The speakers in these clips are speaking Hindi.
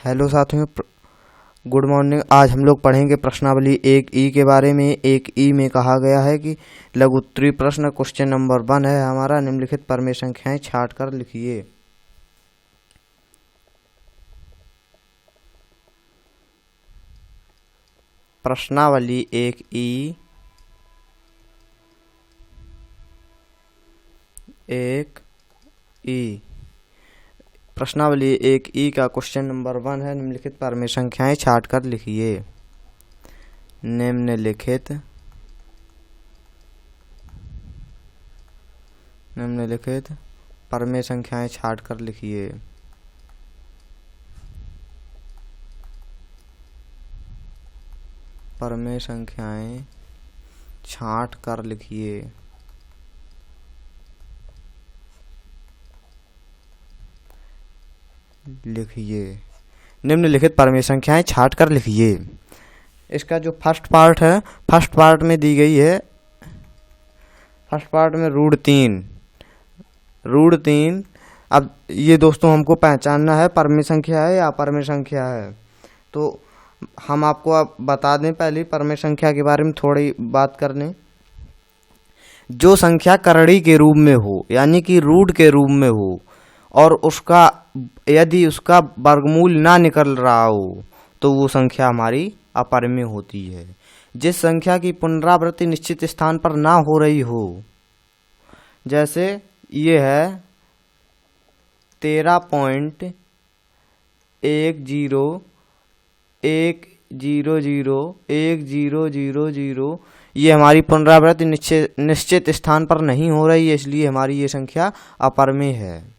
हेलो साथियों, गुड मॉर्निंग। आज हम लोग पढ़ेंगे प्रश्नावली 1E के बारे में। 1E में कहा गया है कि लघु उत्तरीय प्रश्न क्वेश्चन नंबर 1 है हमारा, निम्नलिखित परमेय संख्याएं छांट कर लिखिए। प्रश्नावली 1E प्रश्नावली 1E का क्वेश्चन नंबर 1 है, निम्नलिखित परमेय संख्याएं छांट कर लिखिए। निम्नलिखित परमेय संख्याएं छांट कर लिखिए। परमेय संख्याएं छांट कर लिखिए। निम्नलिखित परमेय संख्याएं छांट कर लिखिए। इसका जो फर्स्ट पार्ट है, फर्स्ट पार्ट में दी गई है, फर्स्ट पार्ट में रूट तीन। अब ये दोस्तों हमको पहचानना है परमेय संख्या है या अपरमेय संख्या है। तो हम आपको अब बता दें, पहले परमेय संख्या के बारे में थोड़ी बात कर लें। जो संख्या करड़ी के रूप में हो, यानी कि रूट के रूप में हो, और यदि उसका वर्गमूल ना निकल रहा हो, तो वो संख्या हमारी अपरमेय होती है। जिस संख्या की पुनरावृत्ति निश्चित स्थान पर ना हो रही हो, जैसे ये है 13.101001000, ये हमारी पुनरावृत्ति निश्चित स्थान पर नहीं हो रही है, इसलिए हमारी ये संख्या अपरमेय है।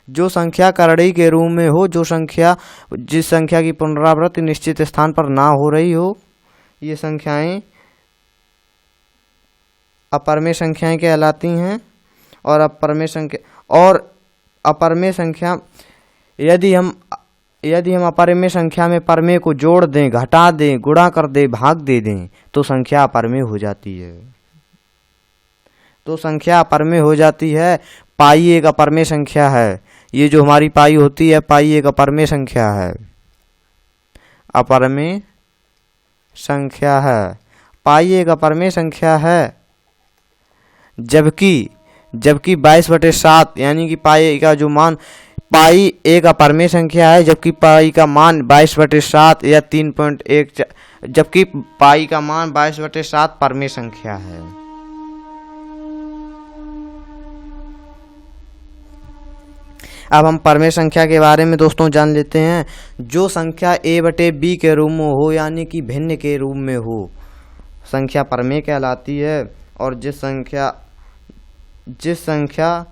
जो संख्या करड़ी के रूप में हो, जिस संख्या की पुनरावृत्ति निश्चित स्थान पर ना हो रही हो, ये संख्याएं अपरमेय संख्याएं कहलाती हैं। और अपरमेय संख्या यदि हम अपरमेय संख्या में परमेय को जोड़ दें, घटा दें, गुणा कर दें, भाग दे दें, तो संख्या अपरमेय हो जाती है। पाई एक अपरमेय संख्या है। ये जो हमारी पाई होती है, पाई एक अपरमेय संख्या है। पाई एक अपरमेय संख्या है। जबकि 22/7, यानी कि पाई का जो मान, पाई एक अपरमेय संख्या है, जबकि पाई का मान 22/7 या 3.1, जबकि पाई का मान 22/7 परमेय संख्या है। अब हम परमेय संख्या के बारे में दोस्तों जान लेते हैं। जो संख्या a/b के रूप में हो, यानी कि भिन्न के रूप में हो, संख्या परमेय कहलाती है। और जिस संख्या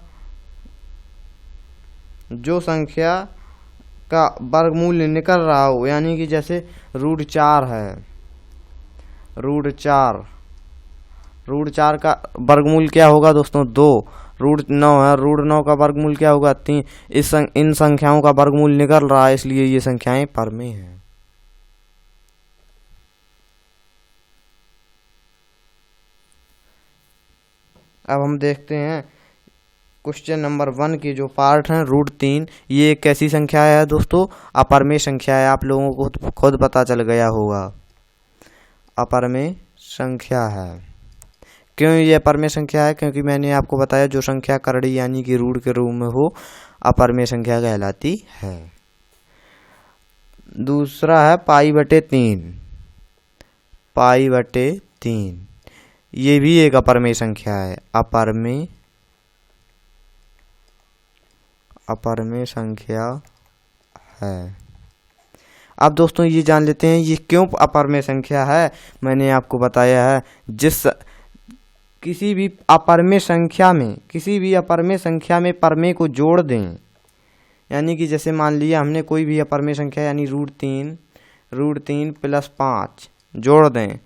का वर्गमूल निकल रहा हो, यानी कि जैसे √4 है, √4 का वर्गमूल क्या होगा दोस्तों? 2। √9 है, √9 का वर्गमूल क्या होगा? 3। इन संख्याओं का वर्गमूल निकल रहा है, इसलिए ये संख्याएं परमेय हैं। अब हम देखते हैं क्वेश्चन नंबर 1 की जो पार्ट है, √3। ये एक कैसी संख्या है दोस्तों? अपरमेय संख्या है। आप लोगों को खुद पता चल गया होगा, अपरमेय संख्या है। क्यों ये अपरमेय संख्या है? क्योंकि मैंने आपको बताया, जो संख्या करड़ी यानी कि रूट के रूप में हो, अपरमेय संख्या कहलाती है। दूसरा है पाई/3। ये भी एक अपरमेय संख्या है। अपरमेय संख्या है। अब दोस्तों ये जान लेते हैं ये क्यों अपरमेय संख्या है। मैंने आपको बताया है, किसी भी अपरमेय संख्या में परमेय को जोड़ दें, यानी कि जैसे मान लिया हमने कोई भी अपरमेय संख्या, यानी √3 +5 जोड़ दें।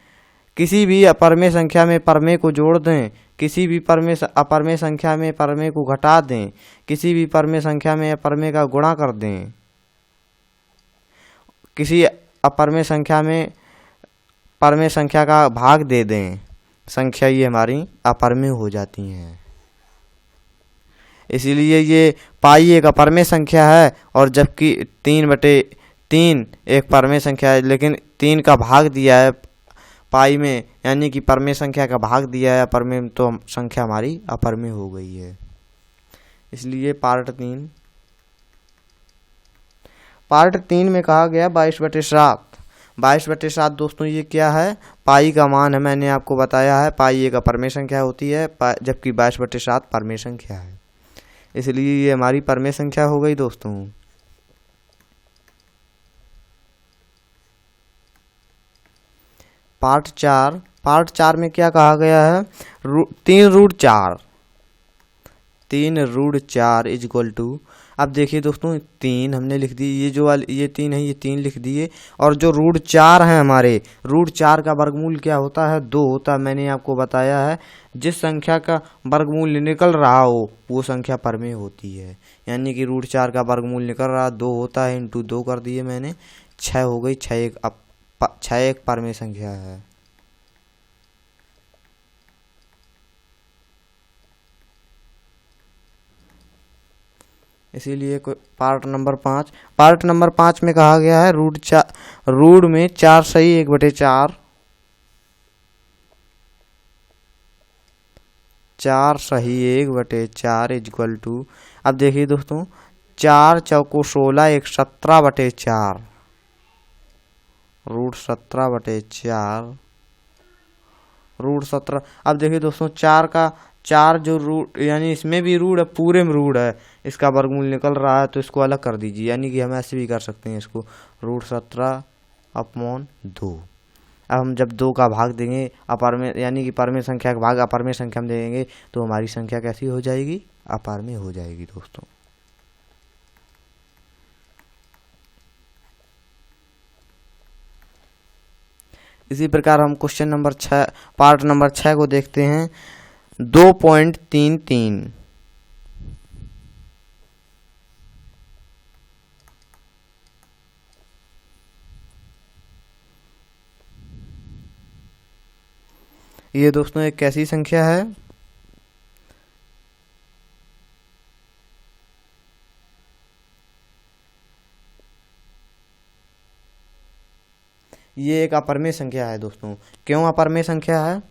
किसी भी अपरमेय संख्या में परमेय को जोड़ दें, किसी भी अपरमेय संख्या में परमेय को घटा दें, किसी भी परमेय संख्या में परमेय का गुणा कर दें, किसी अपरमेय संख्या में परमेय संख्या का भाग दे दें, संख्या ये हमारी अपरमेय हो जाती हैं। इसीलिए ये पाई एक अपरमेय संख्या है, और जबकि 3/3 एक परमेय संख्या है, लेकिन 3 का भाग दिया है पाई में, यानी कि परमेय संख्या का भाग दिया है अपरमेय में, तो संख्या हमारी अपरमेय हो गई है। इसलिए पार्ट 3 में कहा गया 22/7। 22/7 दोस्तों ये क्या है, पाई का मान है, मैंने आपको बताया है पाई एक अपरमेय संख्या होती है, जबकि 22/7 परमेय संख्या है, इसलिए ये हमारी परमेय संख्या हो गई दोस्तों। पार्ट 4 में क्या कहा गया है, 3√4 इज इक्वल टू, अब देखिए दोस्तों 3 हमने लिख दी, ये जो वाली ये 3 है, ये 3 लिख दिए, और जो √4 है हमारे, √4 का वर्गमूल क्या होता है, 2 होता है। मैंने आपको बताया है जिस संख्या का वर्गमूल निकल रहा हो वो संख्या परमेय होती है, यानी कि √4 का वर्गमूल निकल रहा 2 होता है, इंटू 2 कर दिए मैंने, 6 हो गई, 6 एक परमेय संख्या है। इसीलिए पार्ट नंबर 5 में कहा गया है रूट में 4 सही 1/4, 4 सही 1/4 इज इक्वल टू, अब देखिए दोस्तों 4 चौको 16 1 17/4, √17/4, √17। अब देखिए दोस्तों 4 जो रूट, यानी इसमें भी रूट है, पूरे में रूट है, इसका वर्गमूल निकल रहा है, तो इसको अलग कर दीजिए, यानी कि हम ऐसे भी कर सकते हैं इसको, √17/2। अब हम जब 2 का भाग देंगे अपरमेय, यानी कि परमेय संख्या का भाग अपरमेय संख्या में देंगे, तो हमारी संख्या कैसी हो जाएगी, अपरमेय हो जाएगी दोस्तों। इसी प्रकार हम क्वेश्चन नंबर 6 पार्ट नंबर 6 को देखते हैं। 2.33 ये दोस्तों एक कैसी संख्या है, ये एक अपरमेय संख्या है दोस्तों। क्यों अपरमेय संख्या है,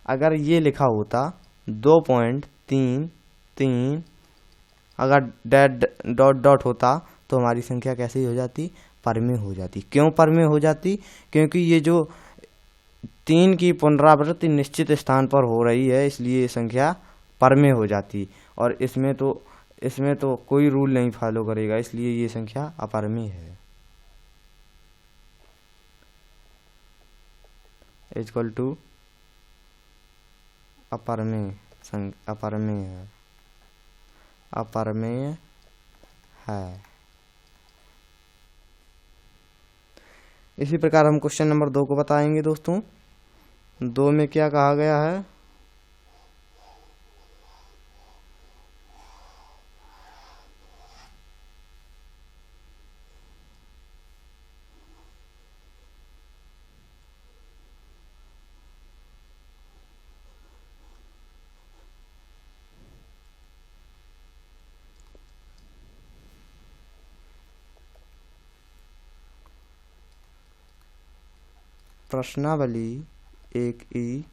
अगर ये लिखा होता 2.33, अगर डॉट होता तो हमारी संख्या कैसी हो जाती, परमेय हो जाती। क्यों परमेय हो जाती, क्योंकि ये जो 3 की पुनरावृत्ति निश्चित स्थान पर हो रही है, इसलिए ये संख्या परमेय हो जाती, और इसमें तो कोई रूल नहीं फॉलो करेगा, इसलिए ये संख्या अपरमेय है। इक्वल टू अपरमेय है। इसी प्रकार हम क्वेश्चन नंबर 2 को बताएंगे दोस्तों। 2 में क्या कहा गया है, प्रश्नावली 1E।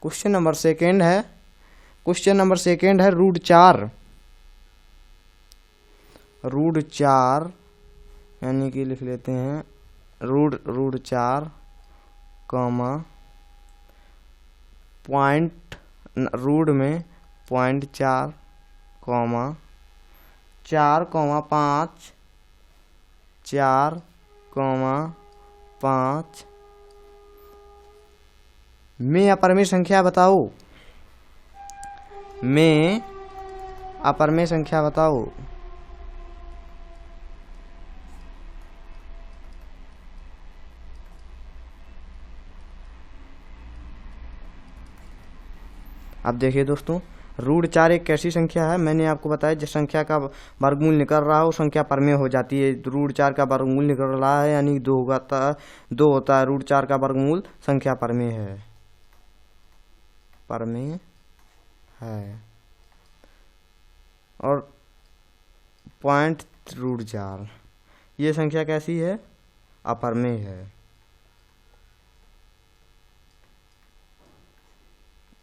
क्वेश्चन नंबर सेकेंड है √4, यानी कि लिख लेते हैं √4 कॉमा पॉइंट, रूट में 0.4 कॉमा 4,5 4,5 में अपरमेय संख्या बताओ, में अपरमेय संख्या बताओ। अब देखिए दोस्तों √4 एक कैसी संख्या है, मैंने आपको बताया जिस संख्या का वर्गमूल निकल रहा हो संख्या परमेय हो जाती है। √4 का वर्गमूल निकल रहा है यानी 2 होता है, √4 का वर्गमूल संख्या परमेय है। परमेय है। और .√4 ये संख्या कैसी है? अपरमेय है।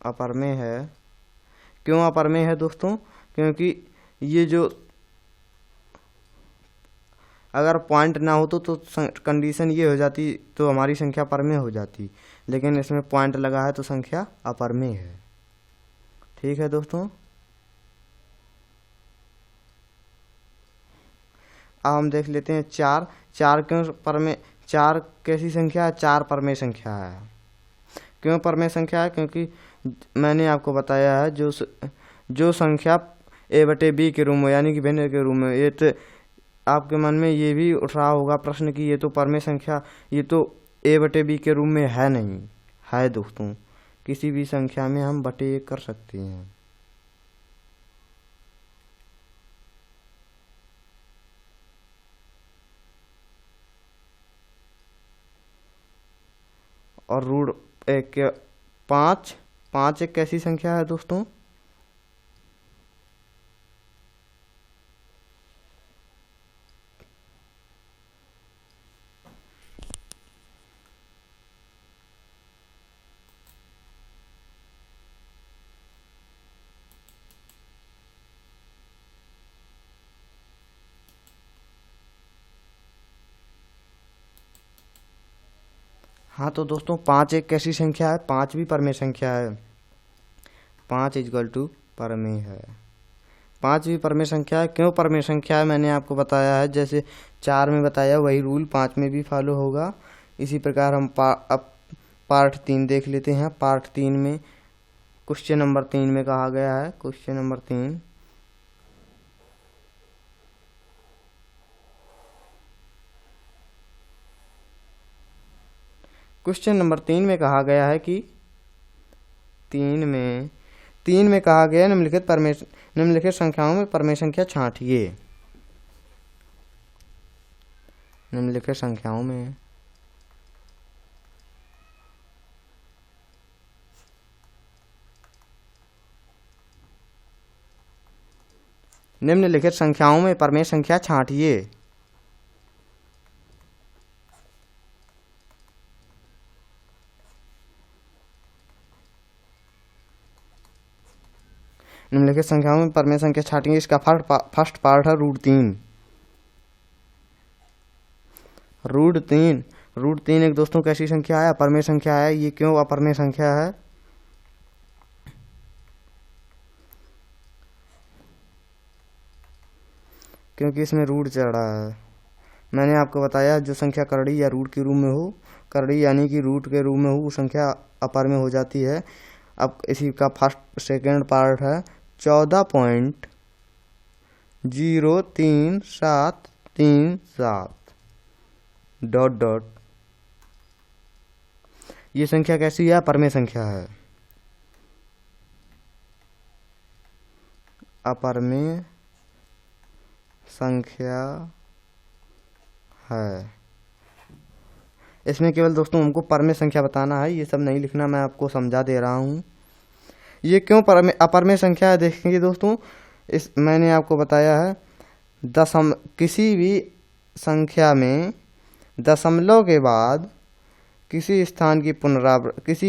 अपरमेय है। क्यों अपरमेय है दोस्तों? क्योंकि ये जो अगर पॉइंट ना हो तो कंडीशन ये हो जाती, तो हमारी संख्या परमेय हो जाती, लेकिन इसमें पॉइंट लगा है तो संख्या अपरमेय है। ठीक है दोस्तों, अब हम देख लेते हैं 4। 4 क्यों परमेय? 4 कैसी संख्या है? 4 परमेय संख्या है। क्यों परमेय संख्या है? क्योंकि मैंने आपको बताया है जो संख्या a/b के रूप में यानी कि भिन्न के रूप में, ये तो आपके मन में ये भी उठ रहा होगा प्रश्न कि ये तो परमेय संख्या, ये तो a/b के रूप में है नहीं है। दोस्तों किसी भी संख्या में हम बटे एक कर सकते हैं। और √1 के 5 एक कैसी संख्या है दोस्तों? हाँ तो दोस्तों 5 एक कैसी संख्या है? 5 भी परमेय संख्या है। 5 = परमेय है। 5 भी परमेय संख्या है। क्यों परमेय संख्या है? मैंने आपको बताया है, जैसे 4 में बताया वही रूल 5 में भी फॉलो होगा। इसी प्रकार हम अब पार्ट 3 देख लेते हैं। पार्ट 3 में क्वेश्चन नंबर 3 में कहा गया है, क्वेश्चन नंबर 3, क्वेश्चन नंबर 3 में कहा गया है कि 3 में कहा गया निम्नलिखित संख्याओं में परमेय संख्या छांटिए। निम्नलिखित संख्याओं में परमेय संख्या छांटिए। निम्नलिखित संख्याओं में परमेय संख्या छांटिए। इसका फर्स्ट पार्ट है √3। √3 एक दोस्तों कैसी संख्या है? अपरमेय संख्या है। ये क्यों अपरमेय संख्या है? क्योंकि इसमें रूट चढ़ा है। मैंने आपको बताया जो संख्या करड़ी या रूट के रूप में हो, करड़ी यानी कि रूट के रूप में हो, वो संख्या अपरमेय हो जाती है। अब इसी का सेकेंड पार्ट है 14.03737 ... ये संख्या कैसी है? परमेय संख्या है। अपरमेय संख्या है। इसमें केवल दोस्तों हमको परमेय संख्या बताना है, ये सब नहीं लिखना, मैं आपको समझा दे रहा हूँ। ये क्यों अपरमेय संख्या है देखेंगे दोस्तों। मैंने आपको बताया है किसी भी संख्या में दशमलव के बाद किसी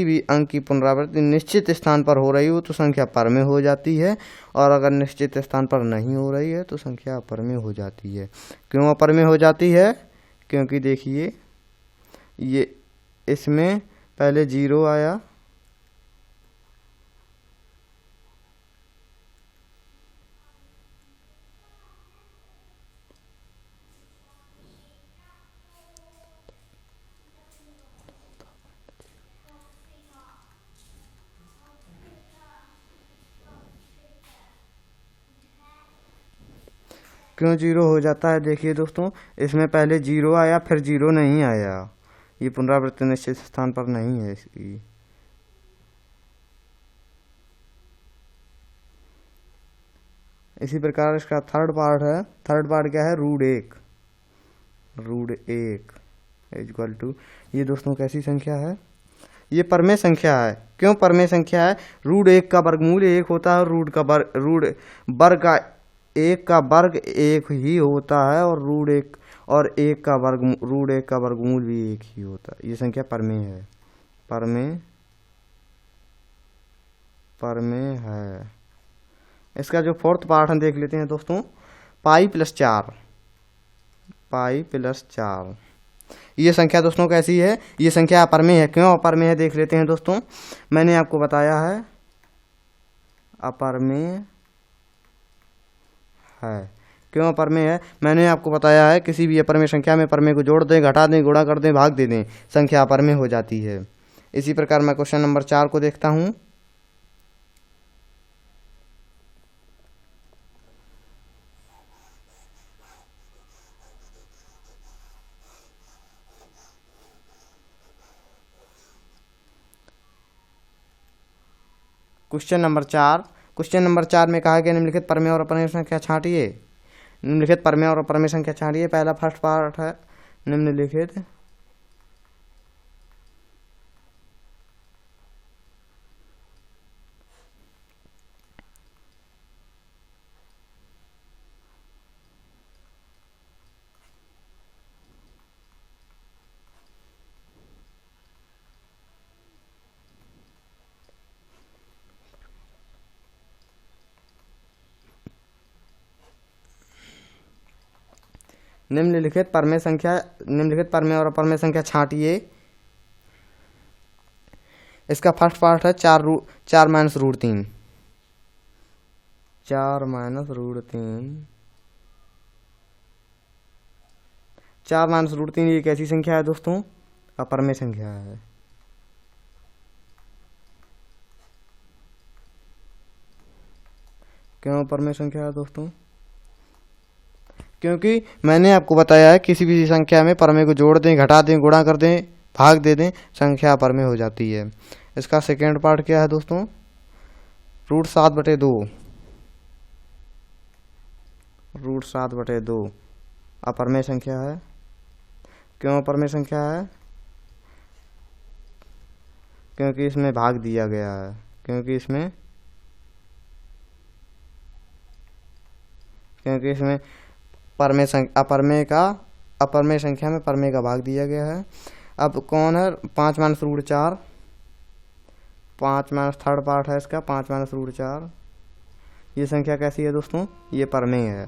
भी अंक की पुनरावृत्ति निश्चित स्थान पर हो रही हो तो संख्या परमेय हो जाती है, और अगर निश्चित स्थान पर नहीं हो रही है तो संख्या अपरमेय हो जाती है। क्यों अपरमेय हो जाती है? क्योंकि देखिए ये इसमें पहले 0 आया, क्यों 0 हो जाता है? देखिए दोस्तों इसमें पहले 0 आया, फिर 0 नहीं आया, ये पुनरावृत्ति निश्चित स्थान पर नहीं है इसकी। इसी प्रकार इसका थर्ड पार्ट है। थर्ड पार्ट क्या है? √1 √1 = ये दोस्तों कैसी संख्या है? ये परमेय संख्या है। क्यों परमेय संख्या है? रूट एक का वर्गमूल एक होता है, रूट वर्ग का एक का वर्ग एक ही होता है, और रूट एक का वर्गमूल भी एक ही होता है। ये संख्या परमेय है, परमेय है। इसका जो फोर्थ पार्ट हम देख लेते हैं दोस्तों, पाई प्लस 4। ये संख्या दोस्तों कैसी है? ये संख्या अपरमेय है। क्यों अपरमेय है देख लेते हैं दोस्तों। मैंने आपको बताया है अपरमेय है। क्यों अपरमेय है? मैंने आपको बताया है किसी भी अपरमेय संख्या में परमेय को जोड़ दें, घटा दें, गुणा कर दें, भाग दे दें, संख्या अपरमेय हो जाती है। इसी प्रकार मैं क्वेश्चन नंबर 4 को देखता हूँ। क्वेश्चन नंबर 4 में कहा गया निम्नलिखित परमेय और अपरमेय संख्या छांटिए। निम्नलिखित परमेय और अपरमेय संख्या छांटिए। पहला फर्स्ट पार्ट है निम्नलिखित निम्नलिखित परमेय और अपरमेय संख्या छांटिए। इसका फर्स्ट पार्ट है 4 माइनस रूट 3। 4 माइनस रूट 3 ये कैसी संख्या है दोस्तों? अपरमेय संख्या है। क्यों अपरमेय संख्या है दोस्तों? क्योंकि मैंने आपको बताया है किसी भी संख्या में परमेय को जोड़ दें, घटा दें, गुणा कर दें, भाग दे दें, संख्या अपरमेय हो जाती है। इसका सेकेंड पार्ट क्या है दोस्तों? रूट 7/2 अपरमेय संख्या है। क्यों अपरमेय संख्या है? क्योंकि इसमें भाग दिया गया है। क्योंकि इसमें अपरमेय संख्या में परमेय का भाग दिया गया है। अब कौन है? 5 minus root 4। 5 minus third part है इसका, 5 माइनस रूट 4। ये संख्या कैसी है दोस्तों? ये परमेय है।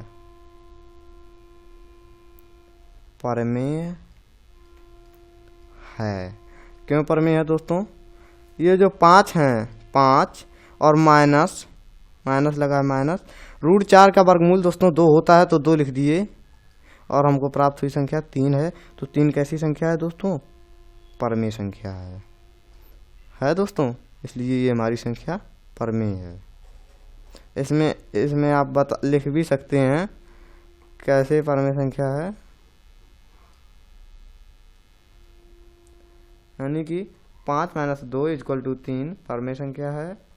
परमेय है। क्यों परमेय है दोस्तों? ये जो 5 हैं, 5 और माइनस लगा है माइनस, रूट 4 का वर्गमूल दोस्तों 2 होता है, तो 2 लिख दिए, और हमको प्राप्त हुई संख्या 3 है। तो 3 कैसी संख्या है दोस्तों? परमेय संख्या है दोस्तों। इसलिए ये हमारी संख्या परमेय है। इसमें आप लिख भी सकते हैं कैसे परमेय संख्या है, यानी कि 5 माइनस 2 इक्वल टू 3 परमेय संख्या है,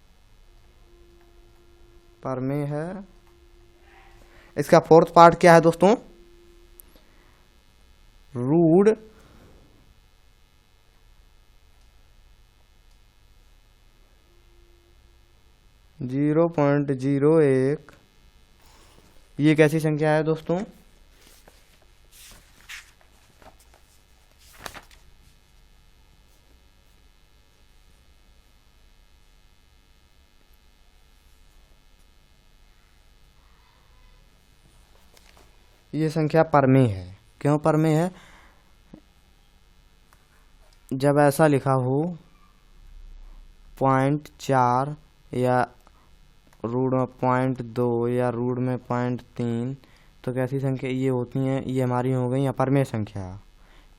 परमेय है। इसका फोर्थ पार्ट क्या है दोस्तों? रूट 0.01 ये कैसी संख्या है दोस्तों? ये संख्या परमेय है। क्यों परमेय है? जब ऐसा लिखा हो 0.4 या रूट में 0.2 या रूट में 0.3, तो कैसी संख्या ये होती हैं? ये हमारी हो गई अपरमेय संख्या।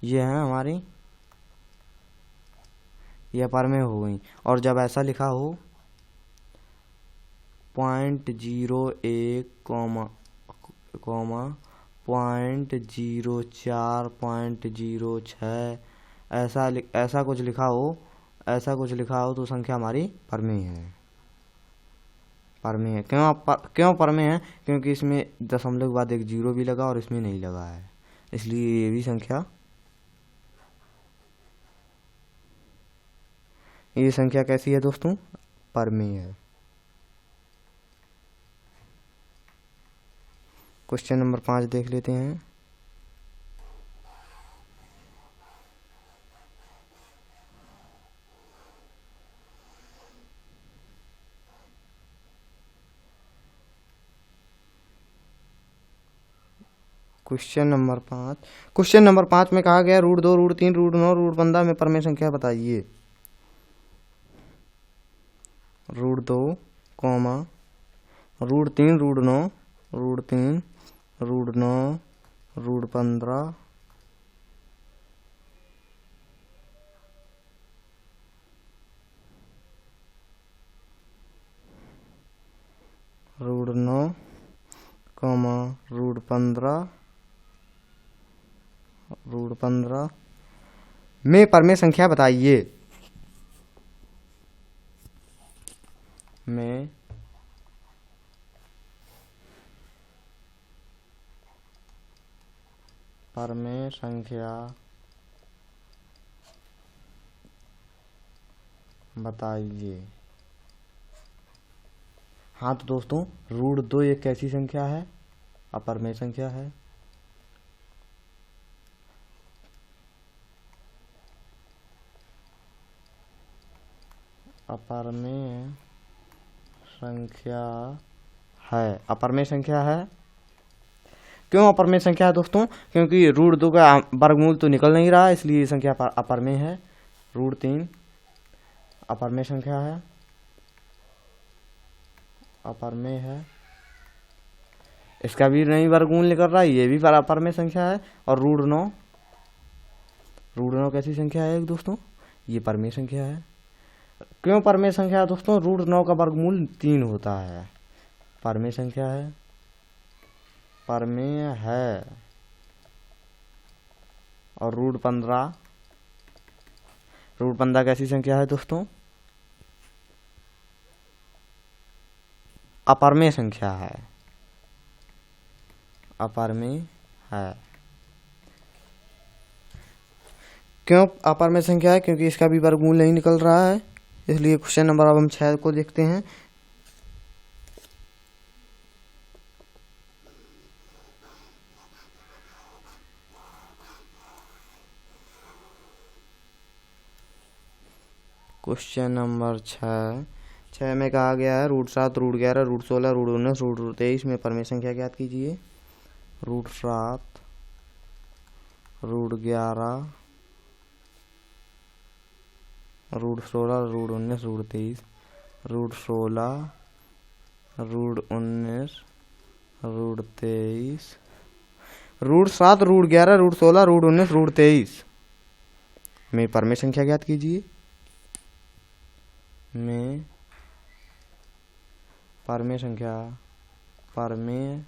ये है हमारी, ये अपरमेय हो गई। और जब ऐसा लिखा हो 0.01 0.04 0.06 ऐसा कुछ लिखा हो तो संख्या हमारी परमेय है। क्यों परमेय है? क्योंकि इसमें दशमलव के बाद एक 0 भी लगा और इसमें नहीं लगा है, इसलिए ये भी संख्या ये संख्या कैसी है दोस्तों? परमेय है। क्वेश्चन नंबर 5 देख लेते हैं। क्वेश्चन नंबर 5 में कहा गया √2 √3 √9 √15 में परमेय संख्या बताइए। √2, √3 √9 √3 √9 √15 √9, √15 में परमेय संख्या बताइए। में परमेय संख्या बताइए। हाँ तो दोस्तों, √2 एक कैसी संख्या है? अपरमेय संख्या है। अपरमेय संख्या है। अपरमेय संख्या है। क्यों अपरमेय संख्या है दोस्तों? क्योंकि √2 का वर्गमूल तो निकल नहीं रहा, इसलिए ये संख्या अपरमेय है। √3 अपरमेय संख्या है। अपरमेय है, इसका भी नहीं वर्गमूल निकल रहा, ये भी अपरमेय संख्या है। और √9 कैसी संख्या है दोस्तों? ये परमेय संख्या है। क्यों परमेय संख्या है दोस्तों? √9 का वर्गमूल 3 होता है। परमेय संख्या है। परमेय है। और √15 कैसी संख्या है दोस्तों? अपरमेय संख्या है। अपरमेय है। क्यों अपरमेय संख्या है? क्योंकि इसका भी वर्गमूल नहीं निकल रहा है, इसलिए क्वेश्चन नंबर अब हम 6 को देखते हैं। क्वेश्चन नंबर 6 में कहा गया है √7 √11 √16 √19 √23 में परमेय संख्या ज्ञात कीजिए। √7 √11 √16 √19 √23 √16 √19 √23 √7 √11 √16 √19 √23 में परमेय संख्या ज्ञात कीजिए। में परमेय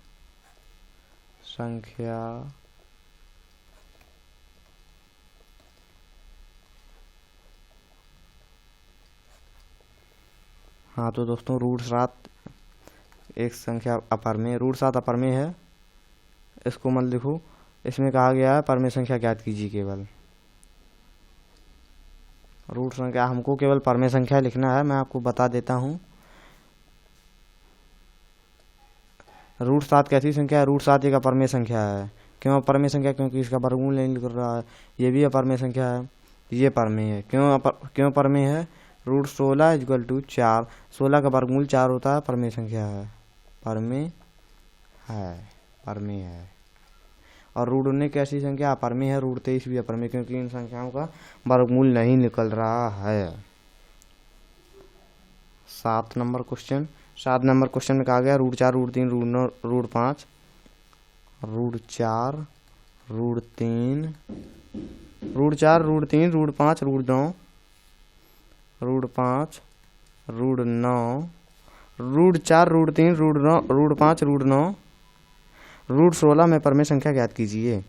संख्या हाँ तो दोस्तों, √7 एक संख्या अपरमेय, √7 अपरमेय है। इसको मत लिखो, इसमें कहा गया है परमेय संख्या ज्ञात कीजिए। केवल रूट संख्या, हमको केवल परमेय संख्या लिखना है। मैं आपको बता देता हूँ। √7 कैसी संख्या है? √7 एक अपरमेय संख्या है। क्यों अपरमेय संख्या? क्योंकि इसका वर्गमूल नहीं निकल रहा है। ये भी अपरमेय संख्या है, ये परमेय है। क्यों परमेय है? √16 = 4, 16 का वर्गमूल 4 होता है, परमेय संख्या है। परमेय है। और √19 कैसी संख्या? अपरमेय है। √23 भी अपरमेय, क्योंकि इन संख्याओं का वर्गमूल नहीं निकल रहा है। 7 नंबर क्वेश्चन में कहा गया √4 √3 √9 √5 √4 √3 √4 √3 √5 √9 √5 √9 √4 √3 √9 √5 √9 √16 में परमेय संख्या ज्ञात कीजिए।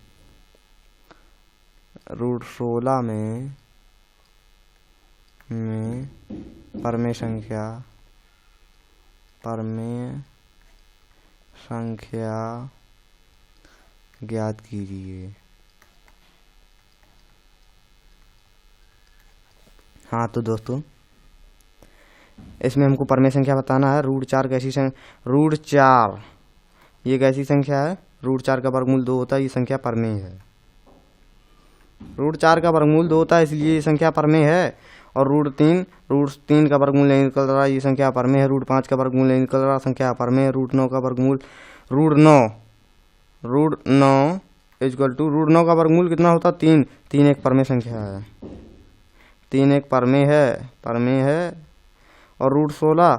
√16 में परमेय संख्या ज्ञात कीजिए। हाँ तो दोस्तों, इसमें हमको परमेय संख्या बताना है। √4 कैसी √4 ये कैसी संख्या है? √4 का वर्गमूल 2 होता है, ये संख्या परमेय है। √4 का वर्गमूल 2 होता है, इसलिए ये संख्या परमेय है। और √3 का वर्गमूल नहीं निकल रहा, ये संख्या परमेय है। √5 का वर्गमूल नहीं निकल रहा, संख्या परमेय है। √9 का वर्गमूल √9 इक्वल टू √9 का वर्गमूल कितना होता? 3। 3 एक परमेय संख्या है, 3 एक परमेय है। और √16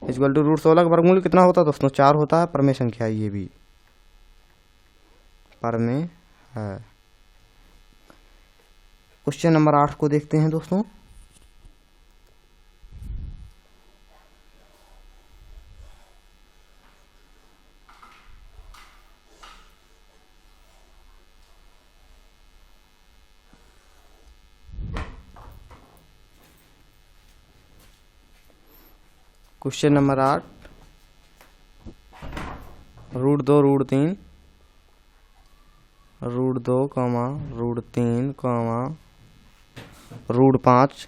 इक्वल टू √16 का वर्गमूल कितना होता दोस्तों? 4 होता है, परमेय संख्या है, ये भी परमेय है। क्वेश्चन नंबर 8 को देखते हैं दोस्तों। क्वेश्चन नंबर 8 √2 √3 √2, √3, √5,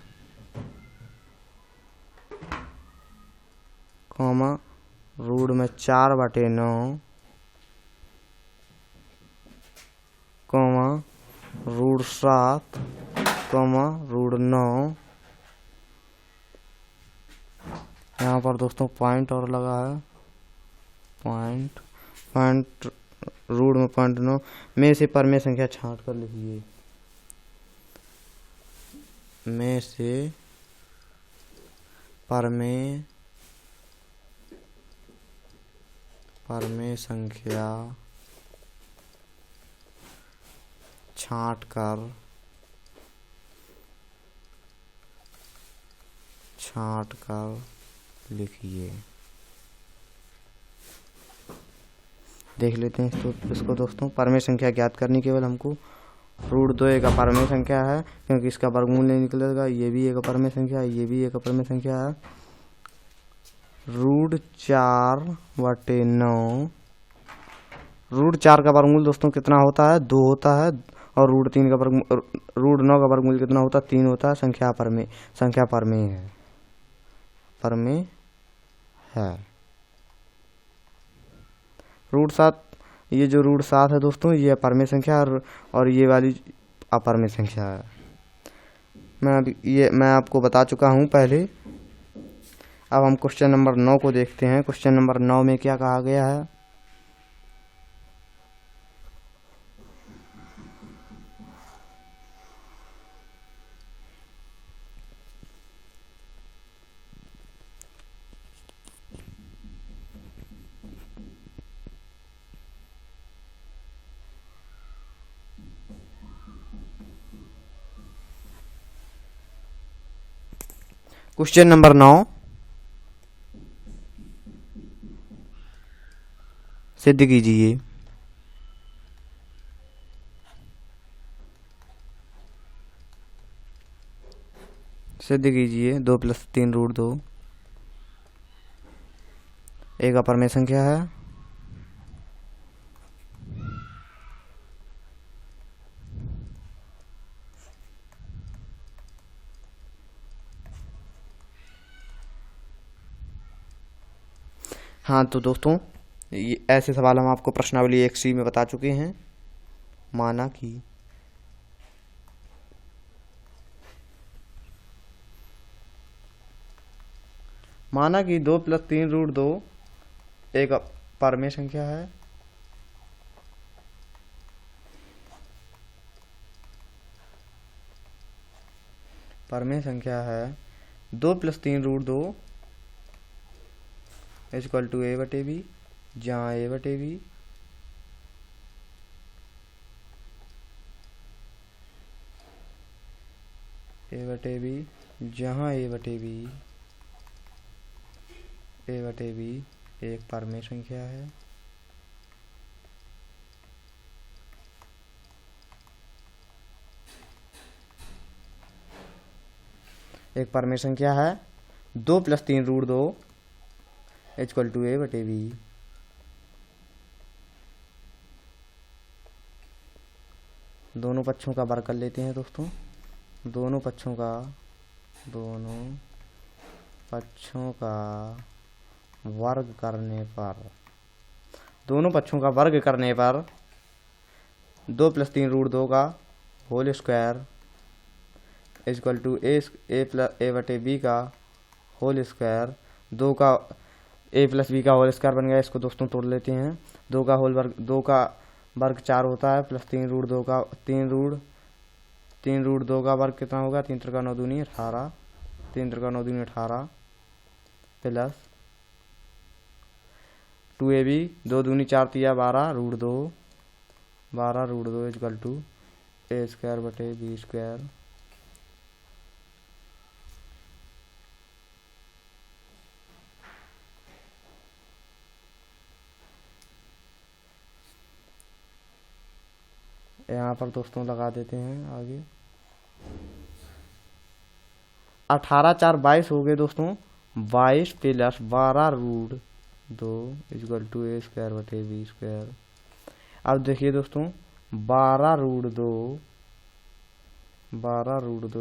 रूट में 4/9, √7, √9। यहाँ पर दोस्तों पॉइंट और लगा है, पॉइंट रूट में 0.9 में से परमेय संख्या छांट कर लिखिए। में से परमेय संख्या छांट कर लिखिए। देख लेते हैं इसको दोस्तों। परमेय संख्या ज्ञात करनी केवल हमको। √2 एक अपरमेय संख्या है, क्योंकि इसका वर्गमूल नहीं निकलेगा। ये भी एक अपरमेय संख्या है, ये भी एक अपरमेय संख्या है। √4/9, √4 का वर्गमूल दोस्तों कितना होता है? 2 होता है। और √3 का वर्गमूल √9 का वर्गमूल कितना होता है? 3 होता है। संख्या परमेय है। √7 ये जो √7 है दोस्तों, ये अपरमेय संख्या और ये वाली अपरमेय संख्या है। मैं आपको बता चुका हूँ पहले। अब हम क्वेश्चन नंबर 9 को देखते हैं। क्वेश्चन नंबर 9 में क्या कहा गया है? क्वेश्चन नंबर 9 सिद्ध कीजिए। सिद्ध कीजिए 2 + 3 √2 एक अपरमेय संख्या है। हाँ तो दोस्तों, ये ऐसे सवाल हम आपको प्रश्नावली 1C में बता चुके हैं। माना कि 2 + 3 √2 एक परमेय संख्या है। परमेय संख्या है 2 + 3 √2 इक्वल टू a/b, जहाँ a/b जहाँ a/b एक परमेय संख्या है। एक परमेय संख्या है 2 + 3 √2 इक्वल टू a/b। दोनों पक्षों का वर्ग कर लेते हैं दोस्तों। दोनों पक्षों का वर्ग करने पर 2 + 3 √ 2 का whole square equal to a/b का होल स्क्वायर। 2 का a + b का होल स्क्वायर बन गया। इसको दोस्तों तोड़ लेते हैं। 2 का वर्ग 4 होता है, प्लस 3 √ 2 का 3 √ 2 का वर्ग कितना होगा? 3 × 3 = 9 = 18, 3 × 9 = 18 प्लस 2ab 2 दूनी 4 × 12 √ 2 इक्वल टू a² / b²। यहाँ पर दोस्तों लगा देते हैं आगे। 18 × 4 = 22 हो गए दोस्तों। 22 plus 12 √ 2 equal to a² / b²। अब देखिए दोस्तों 12 √ 2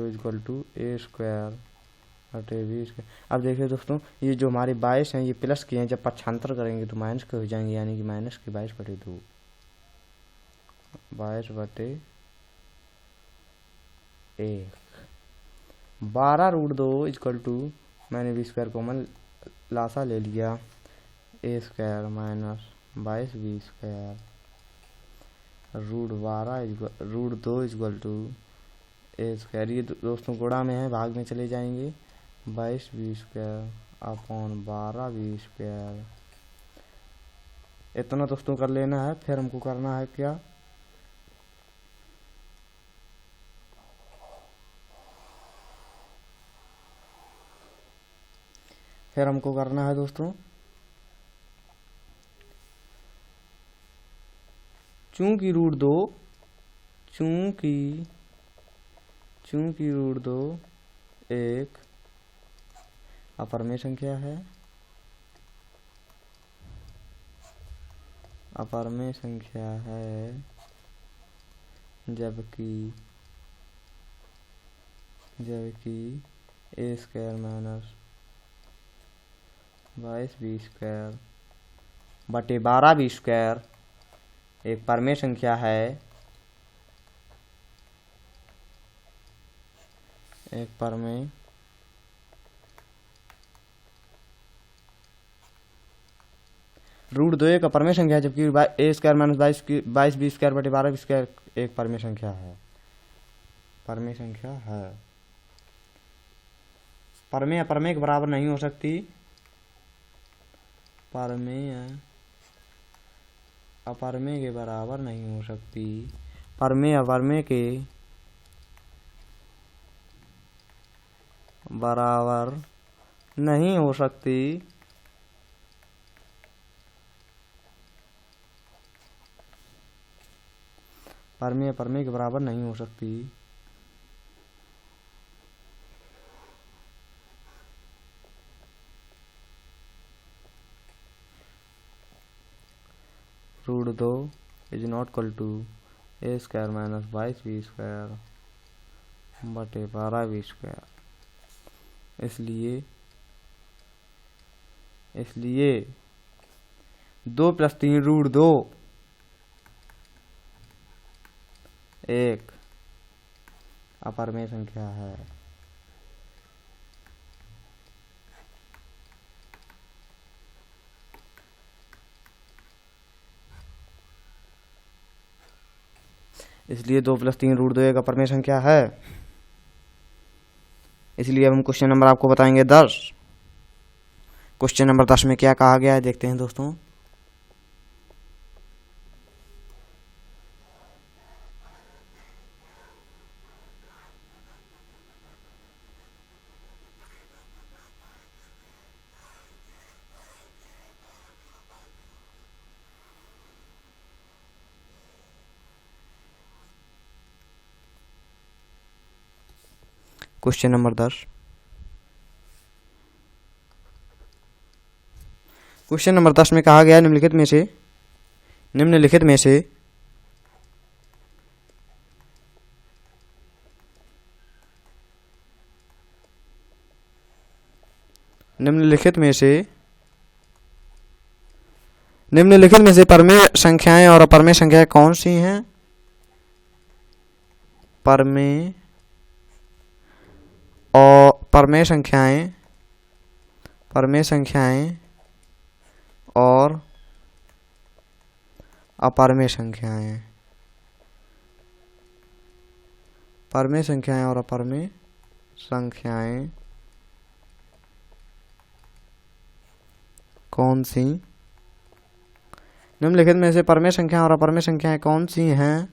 इक्वल टू a² / b²। अब देखिए दोस्तों ये जो हमारे 22 हैं ये प्लस के हैं, जब पक्षांतर करेंगे तो माइनस के हो जाएंगे, यानी कि -22/2 22/1। 12 √ 2 इक्वल टू, मैंने b² कॉमन लासा ले लिया, a² - 22b² √ 2 equal to a²। ये दोस्तों गुणा में है, भाग में चले जाएंगे। 22b² upon 12b²। इतना दोस्तों कर लेना है। फिर हमको करना है क्या? फिर हमको करना है दोस्तों, चूंकि √ 2 एक अपरमेय संख्या है, जबकि a² - 22b² बटे 12b² एक परमेय संख्या है, √ 2 एक अपरमेय संख्या है, जबकि a² - 22b² बटे 12b² एक परमेय संख्या है। परमेय अपरमेय के बराबर नहीं हो सकती। परमेय अपरमेय के बराबर नहीं हो सकती। परमेय अपरमेय के बराबर नहीं हो सकती। परमेय अपरमेय के बराबर नहीं हो सकती। √ 2 is not equal to a² - 22b² बटे 12b²। इसलिए 2 + 3 √ 2 एक अपरमेय संख्या है। इसलिए 2 + 3 √ 2 एक अपरमेय संख्या है। इसलिए हम क्वेश्चन नंबर आपको बताएंगे 10। क्वेश्चन नंबर 10 में क्या कहा गया है देखते हैं दोस्तों। Question number 10। क्वेश्चन नंबर 10 में कहा गया है निम्नलिखित में से निम्नलिखित में से परमेय संख्याएं और अपरमेय संख्याएं कौन सी हैं? परमेय संख्याएं और अपरमेय संख्याएं। परमेय संख्याएं और अपरमेय संख्याएं कौन सी? निम्नलिखित में से परमेय संख्याएं और अपरमेय संख्याएं कौन सी हैं?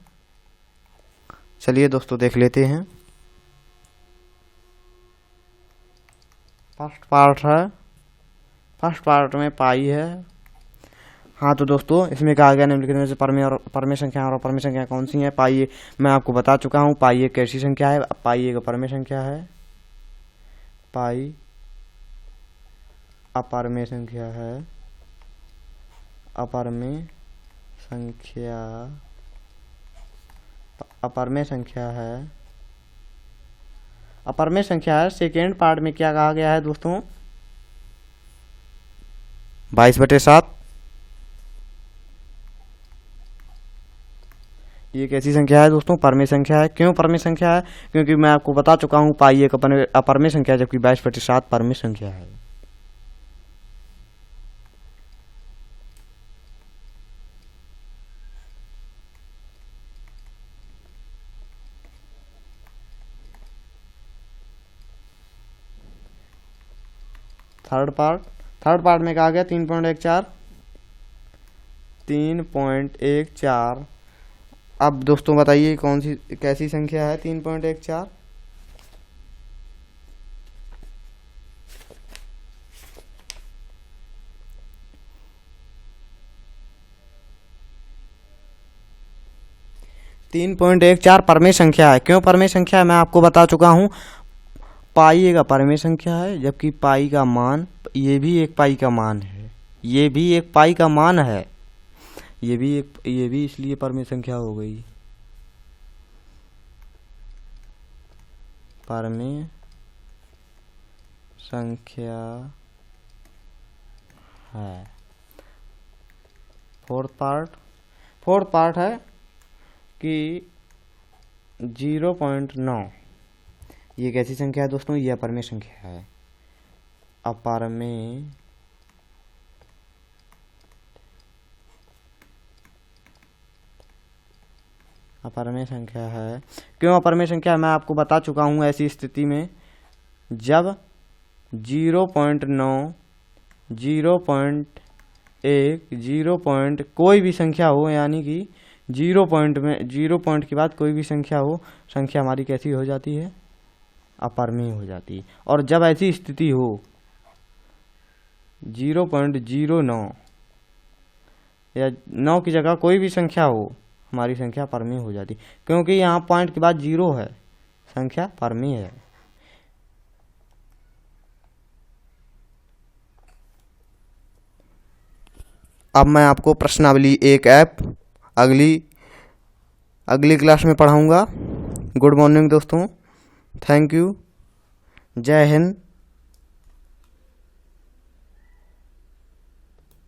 चलिए दोस्तों देख लेते हैं। फर्स्ट पार्ट में पाई है। हाँ तो दोस्तों इसमें कहा गया निम्नलिखित में से परमेय संख्या और अपरमेय संख्या कौन सी है। पाई मैं आपको बता चुका हूँ। पाई एक कैसी संख्या है? पाई एक अपरमेय संख्या है। पाई अपरमेय संख्या है। अपरमेय संख्या है। सेकेंड पार्ट में क्या कहा गया है दोस्तों? 22/7। ये कैसी संख्या है दोस्तों? परमेय संख्या है। क्यों परमेय संख्या है? क्योंकि मैं आपको बता चुका हूँ पाई एक अपरमेय संख्या है, जबकि 22/7 परमेय संख्या है। थर्ड पार्ट में कहा गया 3.14। अब दोस्तों बताइए कौन सी कैसी संख्या है 3.14? परमेय संख्या है। क्यों परमेय संख्या है? मैं आपको बता चुका हूँ पाई एक अपरमेय संख्या है, जबकि पाई का मान ये भी एक पाई का मान है। ये भी इसलिए परमेय संख्या हो गई। परमेय संख्या है। फोर्थ पार्ट है कि 0.9। ये कैसी संख्या है दोस्तों? ये अपरमेय संख्या है। अपरमेय संख्या है। क्यों अपरमेय संख्या है? मैं आपको बता चुका हूँ ऐसी स्थिति में जब 0.9, 0.1, 0. कोई भी संख्या हो, यानी कि 0 पॉइंट के बाद कोई भी संख्या हो, संख्या हमारी कैसी हो जाती है? अपरमेय हो जाती है। और जब ऐसी स्थिति हो 0.09 या 9 की जगह कोई भी संख्या हो, हमारी संख्या परमेय हो जाती, क्योंकि यहाँ पॉइंट के बाद 0 है, संख्या परमेय है। अब मैं आपको प्रश्नावली एक ऐप अगली क्लास में पढ़ाऊंगा। गुड मॉर्निंग दोस्तों, थैंक यू, जय हिंद।